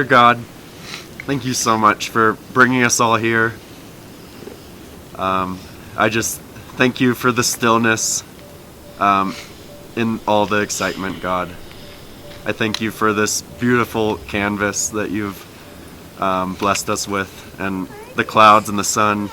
God, thank you so much for bringing us all here. I just thank you for the stillness in all the excitement, God. I thank you for this beautiful canvas that you've blessed us with, and the clouds and the sun,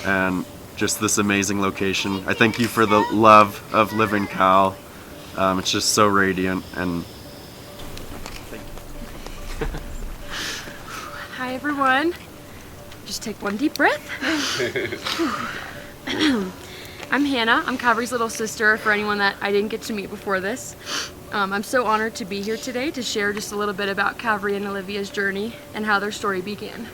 and just this amazing location. I thank you for the love of Living Cal. It's just so radiant, and Hi everyone. Just take one deep breath. I'm Hannah. I'm Calvary's little sister for anyone that I didn't get to meet before this. I'm so honored to be here today to share just a little bit about Calvary and Olivia's journey and how their story began.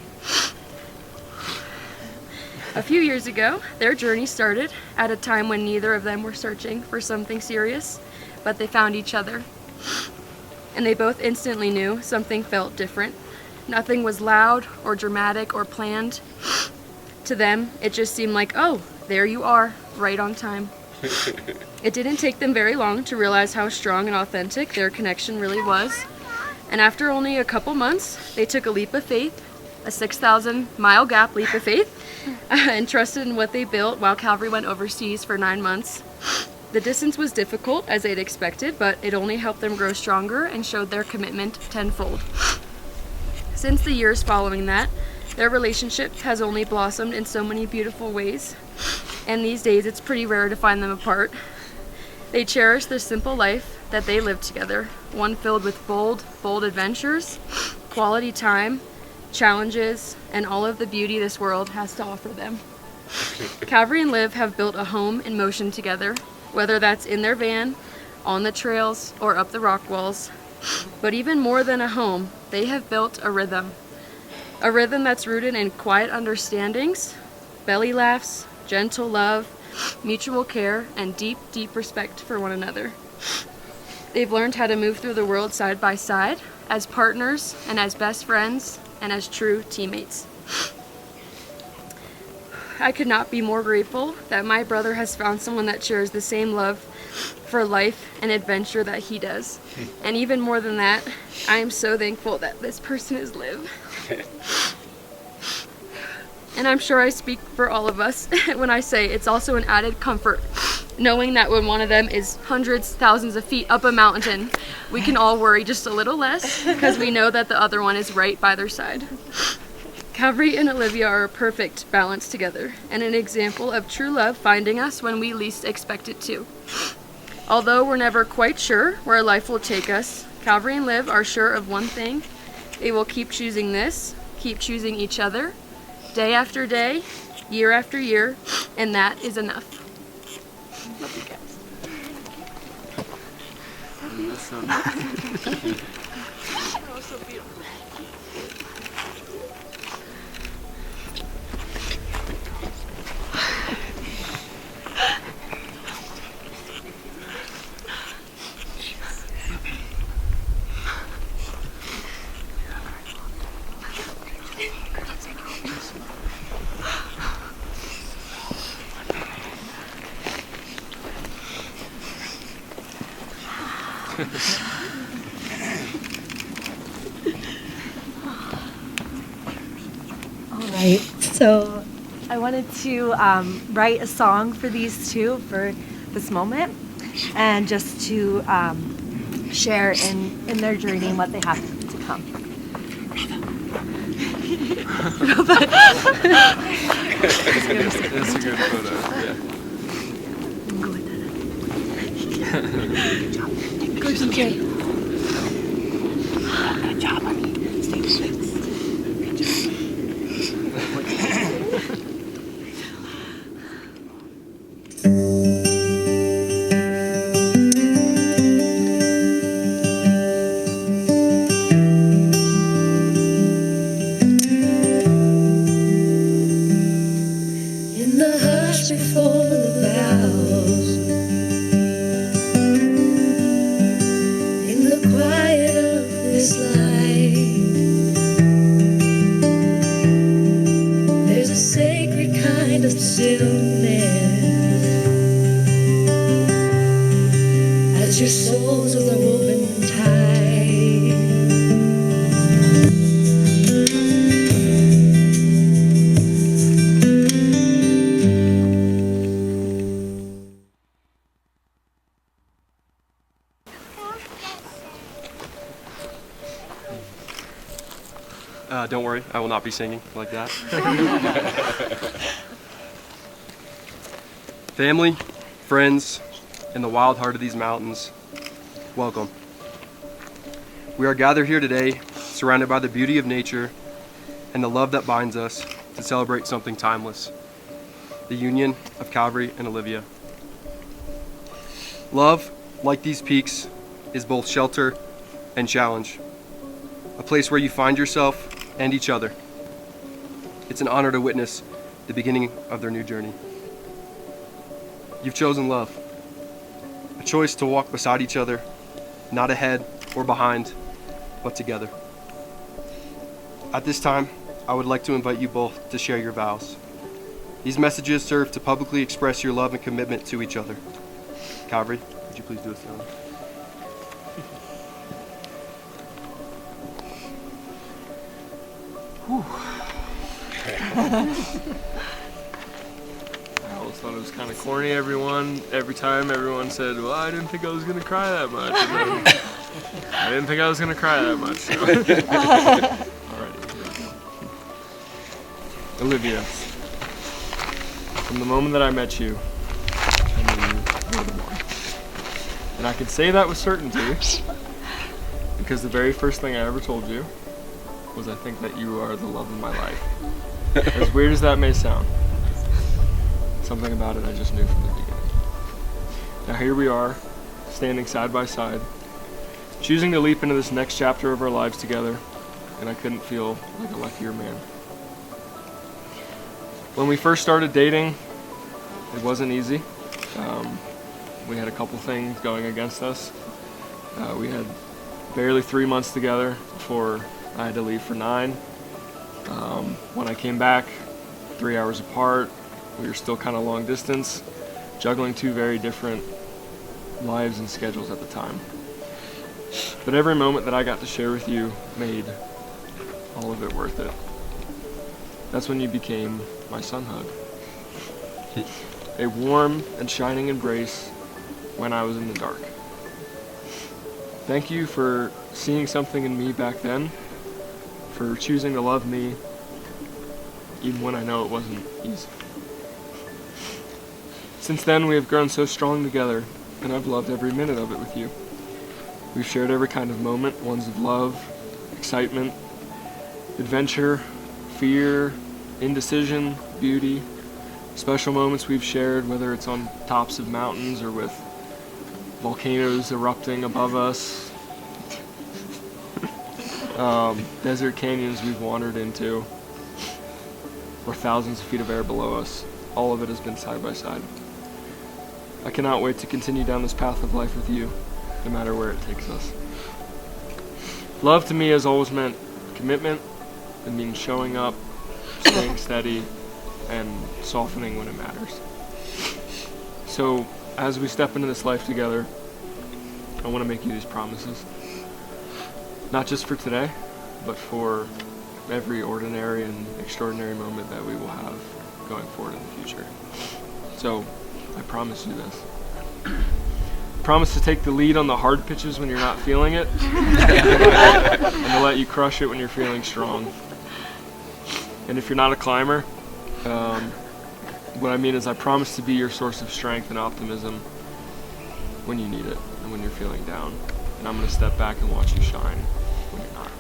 A few years ago, their journey started at a time when neither of them were searching for something serious, but they found each other. And they both instantly knew something felt different. Nothing was loud or dramatic or planned. To them, it just seemed like, oh, there you are, right on time. It didn't take them very long to realize how strong and authentic their connection really was. And after only a couple months, they took a leap of faith, a 6,000-mile gap leap of faith, and trusted in what they built while Calvary went overseas for 9 months. The distance was difficult, as they'd expected, but it only helped them grow stronger and showed their commitment tenfold. Since the years following that, their relationship has only blossomed in so many beautiful ways, and these days it's pretty rare to find them apart. They cherish the simple life that they live together, one filled with bold adventures, quality time, challenges, and all of the beauty this world has to offer them. Calvary and Liv have built a home in motion together, whether that's in their van, on the trails, or up the rock walls. But even more than a home, they have built a rhythm. A rhythm that's rooted in quiet understandings, belly laughs, gentle love, mutual care, and deep, deep respect for one another. They've learned how to move through the world side by side, as partners, and as best friends, and as true teammates. I could not be more grateful that my brother has found someone that shares the same love for life and adventure that he does. And even more than that, I am so thankful that this person is Liv. And I'm sure I speak for all of us when I say it's also an added comfort knowing that when one of them is hundreds, thousands of feet up a mountain, we can all worry just a little less because we know that the other one is right by their side. Calvary and Olivia are a perfect balance together and an example of true love finding us when we least expect it to. Although we're never quite sure where life will take us, Calvary and Liv are sure of one thing. They will keep choosing this, keep choosing each other, day after day, year after year, and that is enough. Love you guys. that's so nice. That was so beautiful. All right, so I wanted to write a song for these two for this moment and just to share in their journey and what they have to come. That's a good photo, yeah. Go, DJ. Good job, honey. Stay good. In the hush before the bells, in the quiet of this life, there's a sacred kind of stillness as your souls are woven tight. I will not be singing like that. Family, friends, in the wild heart of these mountains, welcome. We are gathered here today, surrounded by the beauty of nature and the love that binds us to celebrate something timeless, the union of Calvary and Olivia. Love, like these peaks, is both shelter and challenge, a place where you find yourself and each other. It's an honor to witness the beginning of their new journey. You've chosen love, a choice to walk beside each other, not ahead or behind, but together. At this time, I would like to invite you both to share your vows. These messages serve to publicly express your love and commitment to each other. Calvary, would you please do a ceremony? I always thought it was kind of corny. Every time everyone said, well, I didn't think I was going to cry that much. And then, I didn't think I was going to cry that much. So. Alright, here we go. Olivia, from the moment that I met you, I knew you were the one. And I can say that with certainty because the very first thing I ever told you was I think that you are the love of my life. As weird as that may sound, something about it I just knew from the beginning. Now here we are, standing side by side, choosing to leap into this next chapter of our lives together, and I couldn't feel like a luckier man. When we first started dating, it wasn't easy. We had a couple things going against us. We had barely 3 months together before I had to leave for 9. When I came back, 3 hours apart, we were still kind of long distance, juggling 2 very different lives and schedules at the time. But every moment that I got to share with you made all of it worth it. That's when you became my sun hug. A warm and shining embrace when I was in the dark. Thank you for seeing something in me back then, for choosing to love me even when I know it wasn't easy. Since then, we have grown so strong together, and I've loved every minute of it with you. We've shared every kind of moment, ones of love, excitement, adventure, fear, indecision, beauty, special moments we've shared, whether it's on tops of mountains or with volcanoes erupting above us, desert canyons we've wandered into, or thousands of feet of air below us. All of it has been side by side. I cannot wait to continue down this path of life with you, no matter where it takes us. Love to me has always meant commitment. It means showing up, staying steady, and softening when it matters. So, as we step into this life together, I want to make you these promises. Not just for today, but for every ordinary and extraordinary moment that we will have going forward in the future. So, I promise you this. I promise to take the lead on the hard pitches when you're not feeling it, and to let you crush it when you're feeling strong. And if you're not a climber, what I mean is I promise to be your source of strength and optimism when you need it and when you're feeling down. And I'm going to step back and watch you shine when you're not.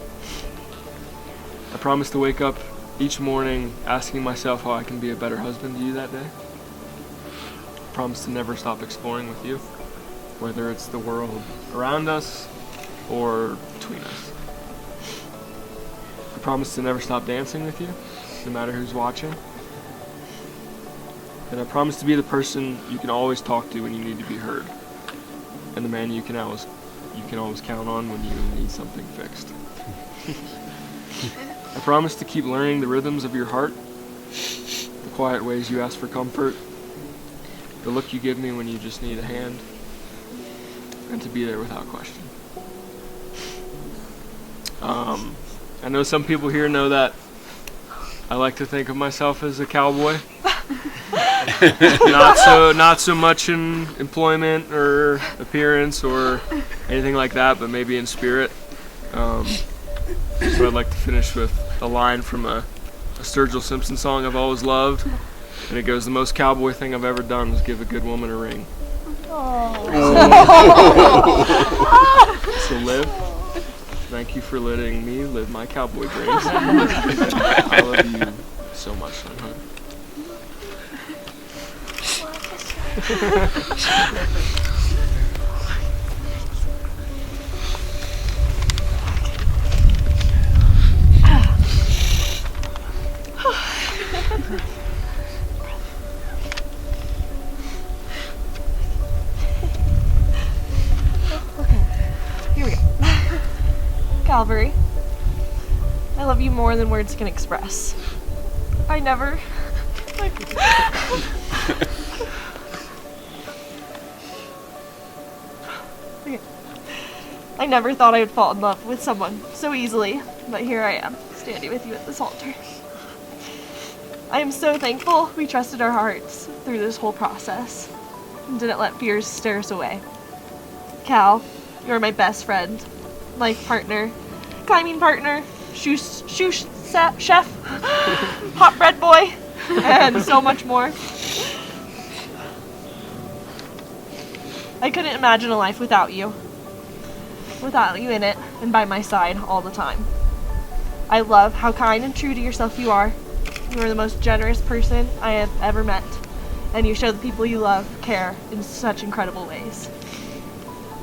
I promise to wake up each morning asking myself how I can be a better husband to you that day. I promise to never stop exploring with you, whether it's the world around us or between us. I promise to never stop dancing with you, no matter who's watching. And I promise to be the person you can always talk to when you need to be heard, and the man you can always count on when you need something fixed. I promise to keep learning the rhythms of your heart, the quiet ways you ask for comfort, the look you give me when you just need a hand, and to be there without question. I know some people here know that I like to think of myself as a cowboy. Not so much in employment or appearance or anything like that, but maybe in spirit. So I'd like to finish with a line from a Sturgill Simpson song I've always loved. And it goes, the most cowboy thing I've ever done was give a good woman a ring. So Liv, thank you for letting me live my cowboy dreams. I love you so much, sweetheart. Here we go. Calvary, I love you more than words can express. I never. Okay. I never thought I would fall in love with someone so easily, but here I am, standing with you at this altar. I am so thankful we trusted our hearts through this whole process and didn't let fears stare us away. Cal, you're my best friend, life partner, climbing partner, chef, hot bread boy, and so much more. I couldn't imagine a life without you in it and by my side all the time. I love how kind and true to yourself you are. You are the most generous person I have ever met, and you show the people you love care in such incredible ways.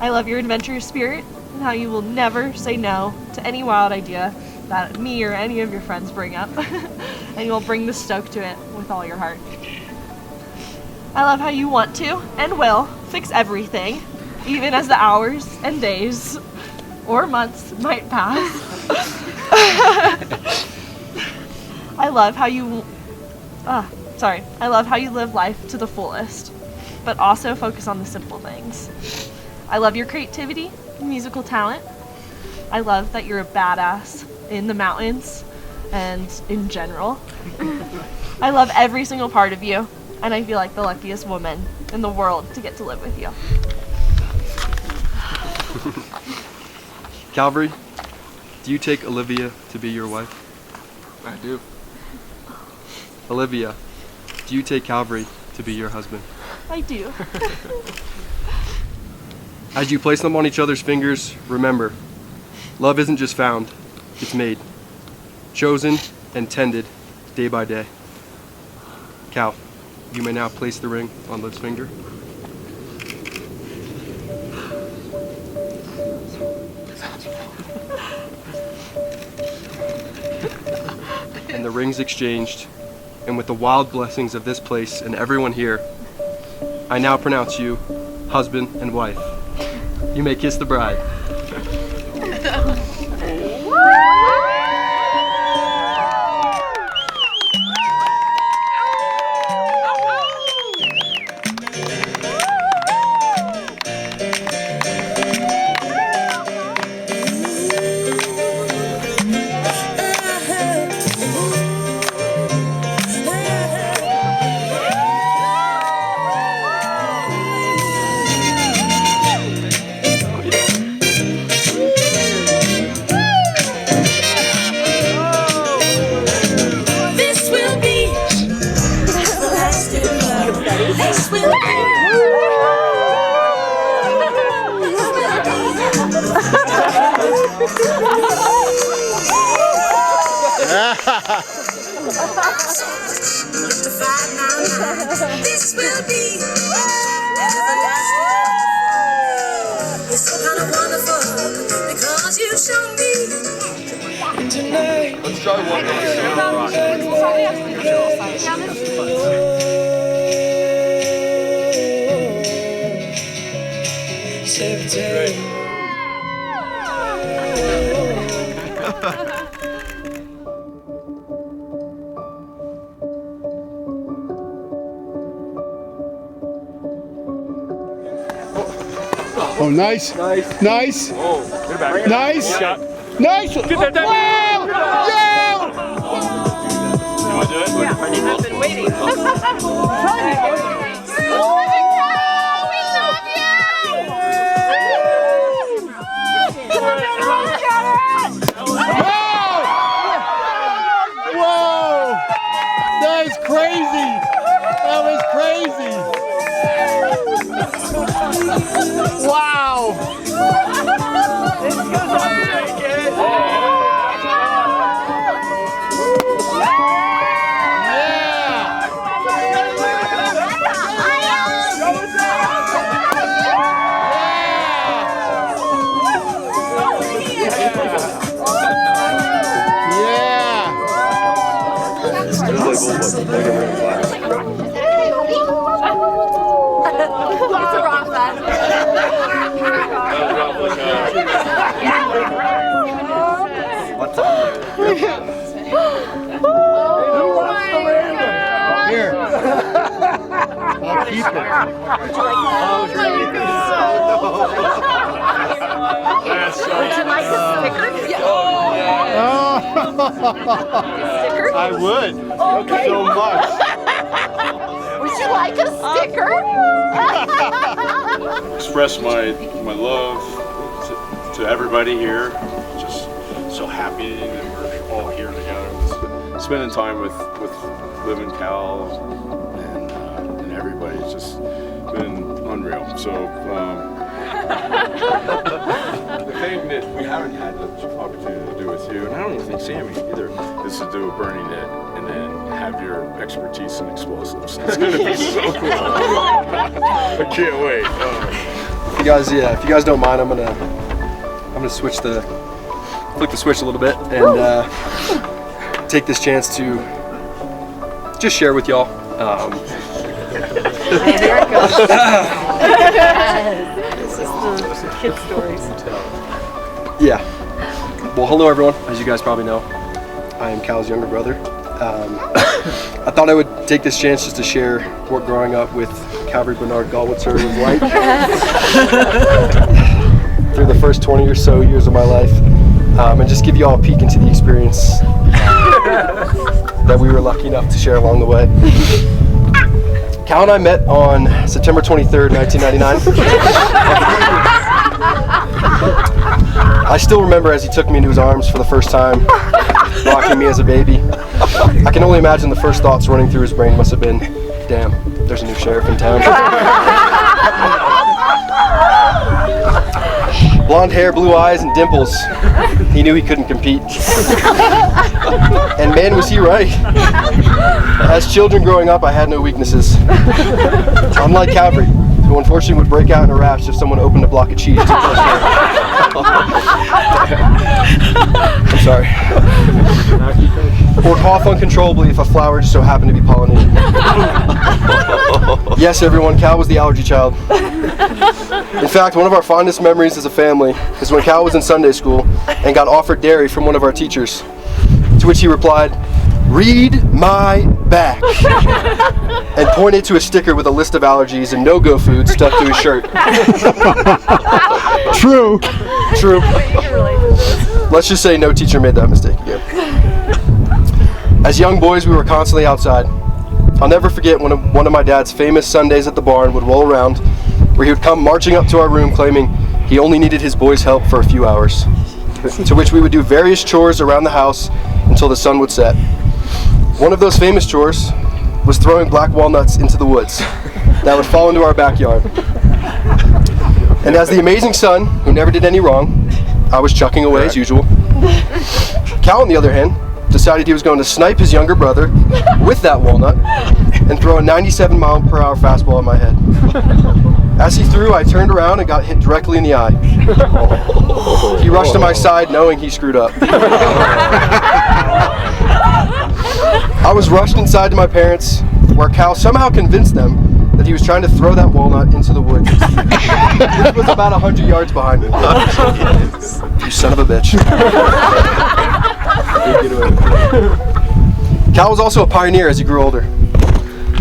I love your adventurous spirit and how you will never say no to any wild idea that me or any of your friends bring up, and you will bring the stoke to it with all your heart. I love how you want to and will fix everything, even as the hours and days or months might pass. I love how you live life to the fullest, but also focus on the simple things. I love your creativity, musical talent. I love that you're a badass in the mountains and in general. I love every single part of you, and I feel like the luckiest woman in the world to get to live with you. Calvary, do you take Olivia to be your wife? I do. Olivia, do you take Calvary to be your husband? I do. As you place them on each other's fingers, remember, love isn't just found, it's made, chosen and tended day by day. Cal, you may now place the ring on Liv's finger. And the ring's exchanged, and with the wild blessings of this place and everyone here, I now pronounce you husband and wife. You may kiss the bride. This will be everlasting love. This will be. This will be everlasting. It's so kind of wonderful because you show me tonight. Let's try one. Oh, nice. Nice. Nice. Oh, get it back. Nice. Shot. Nice. Get that down. Wow. Yeah. You want to do it? Yeah. I've been waiting. Wow. crazy. That was crazy. Wow. What's up there? Here. I'll keep it. I would. Okay. So much. Would you like a sticker? Express my love to everybody here. Just so happy that we're all here together. Spending time with Liv and Cal and everybody's just been unreal. So the thing that we haven't had the opportunity to do with you, and I don't even think Sammy either, is to do a burning it and then have your expertise in explosives. It's gonna be so cool. I can't wait. If you guys don't mind, I'm gonna flick the switch a little bit and take this chance to just share with y'all. There it goes. This is the kid stories. Yeah. Well, hello everyone. As you guys probably know, I am Cal's younger brother. I thought I would take this chance just to share what growing up with Calvary Bernard Galwitzer was like through the first 20 or so years of my life, and just give you all a peek into the experience that we were lucky enough to share along the way. Cal and I met on September 23rd, 1999. I still remember as he took me into his arms for the first time, rocking me as a baby. I can only imagine the first thoughts running through his brain must have been, damn, there's a new sheriff in town. Blonde hair, blue eyes, and dimples. He knew he couldn't compete. And man, was he right. As children growing up, I had no weaknesses. Unlike Calvary, who unfortunately would break out in a rash if someone opened a block of cheese too close to her. I'm sorry. Or cough uncontrollably if a flower just so happened to be pollinated. Yes, everyone, Cal was the allergy child. In fact, one of our fondest memories as a family is when Cal was in Sunday school and got offered dairy from one of our teachers, to which he replied, "Read my back," and pointed to a sticker with a list of allergies and no-go foods stuck to his shirt. True. True. Let's just say no teacher made that mistake again. As young boys, we were constantly outside. I'll never forget when one of my dad's famous Sundays at the barn would roll around, where he would come marching up to our room claiming he only needed his boys' help for a few hours, to which we would do various chores around the house until the sun would set. One of those famous chores was throwing black walnuts into the woods that would fall into our backyard. And as the amazing son, who never did any wrong, I was chucking away as usual. Cal, on the other hand, decided he was going to snipe his younger brother with that walnut and throw a 97-mile-per-hour fastball at my head. As he threw, I turned around and got hit directly in the eye. He rushed to my side knowing he screwed up. I was rushed inside to my parents, where Cal somehow convinced them that he was trying to throw that walnut into the woods. It was about 100 yards behind me. You son of a bitch. Cal was also a pioneer as he grew older.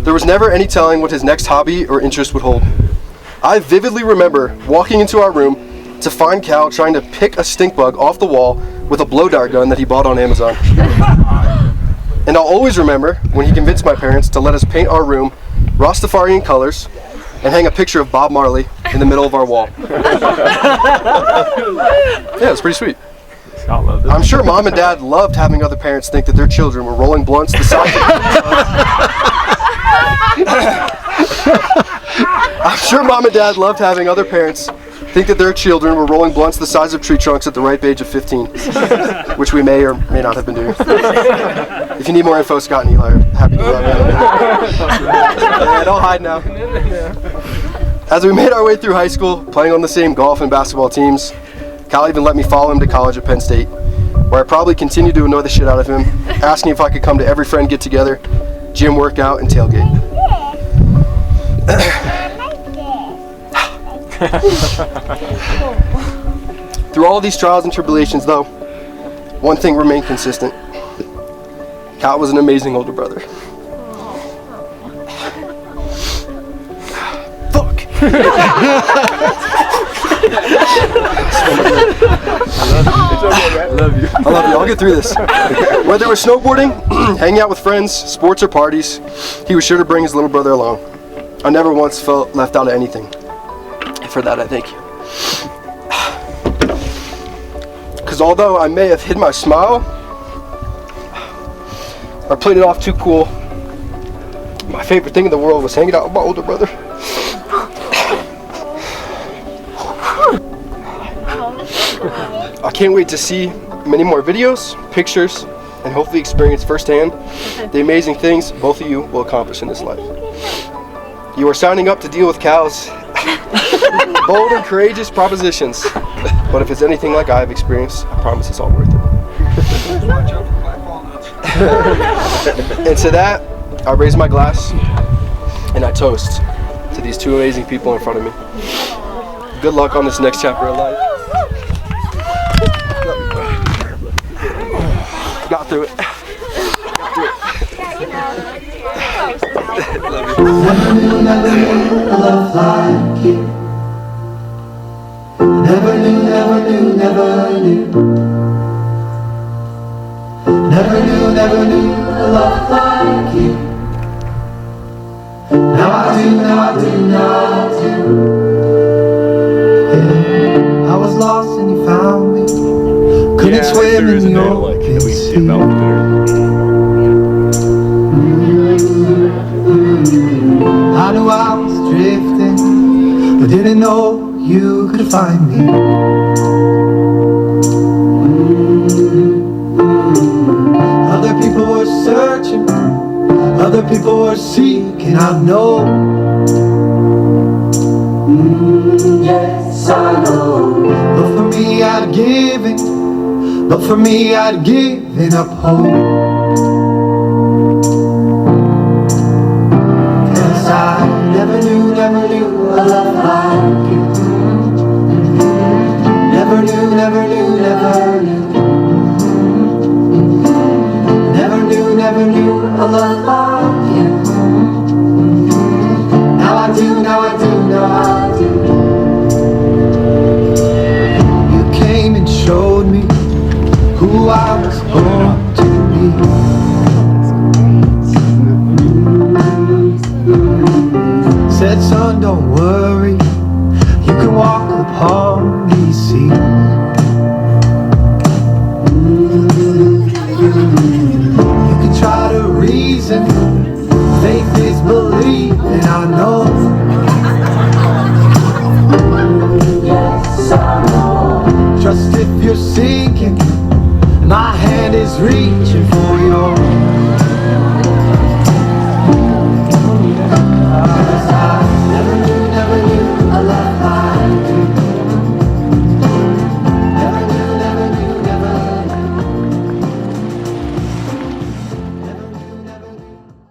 There was never any telling what his next hobby or interest would hold. I vividly remember walking into our room to find Cal trying to pick a stink bug off the wall with a blow dart gun that he bought on Amazon. And I'll always remember when he convinced my parents to let us paint our room Rastafarian colors and hang a picture of Bob Marley in the middle of our wall. Yeah, it's pretty sweet. I'm sure mom and dad loved having other parents think that their children were rolling blunts the size of I'm sure mom and dad loved having other parents think that their children were rolling blunts the size of tree trunks at the ripe age of 15, which we may or may not have been doing. If you need more info, Scott and Eli are happy to elaborate. Yeah, don't hide now. As we made our way through high school, playing on the same golf and basketball teams, Cal even let me follow him to college at Penn State, where I probably continued to annoy the shit out of him, asking if I could come to every friend get-together, gym workout, and tailgate. Through all these trials and tribulations, though, one thing remained consistent. Cal was an amazing older brother. Fuck! I love you. I'll get through this. Whether it was snowboarding, hanging out with friends, sports, or parties, he was sure to bring his little brother along. I never once felt left out of anything. And for that, I thank you. Because although I may have hid my smile, or played it off too cool, my favorite thing in the world was hanging out with my older brother. I can't wait to see many more videos, pictures, and hopefully experience firsthand the amazing things both of you will accomplish in this life. You are signing up to deal with Cal's bold and courageous propositions, but if it's anything like I've experienced, I promise it's all worth it. And to that, I raise my glass and I toast to these two amazing people in front of me. Good luck on this next chapter of life. Got through it. Never knew a love like you. Never knew, never knew, never knew. Never knew a love like you. Now I do, now I do, now I do. Yeah. I was lost and you found me. Couldn't swim in the open sea. I knew I was drifting, but didn't know you could find me. Other people were searching, other people were seeking, I know. Yes, I know. But for me I'd given, but for me I'd given up hope. Never knew a love like you. Never knew, never knew, never knew. Never knew a love like you. Now I do, now I do, now I do. You came and showed me who I was born to be. Said, son, don't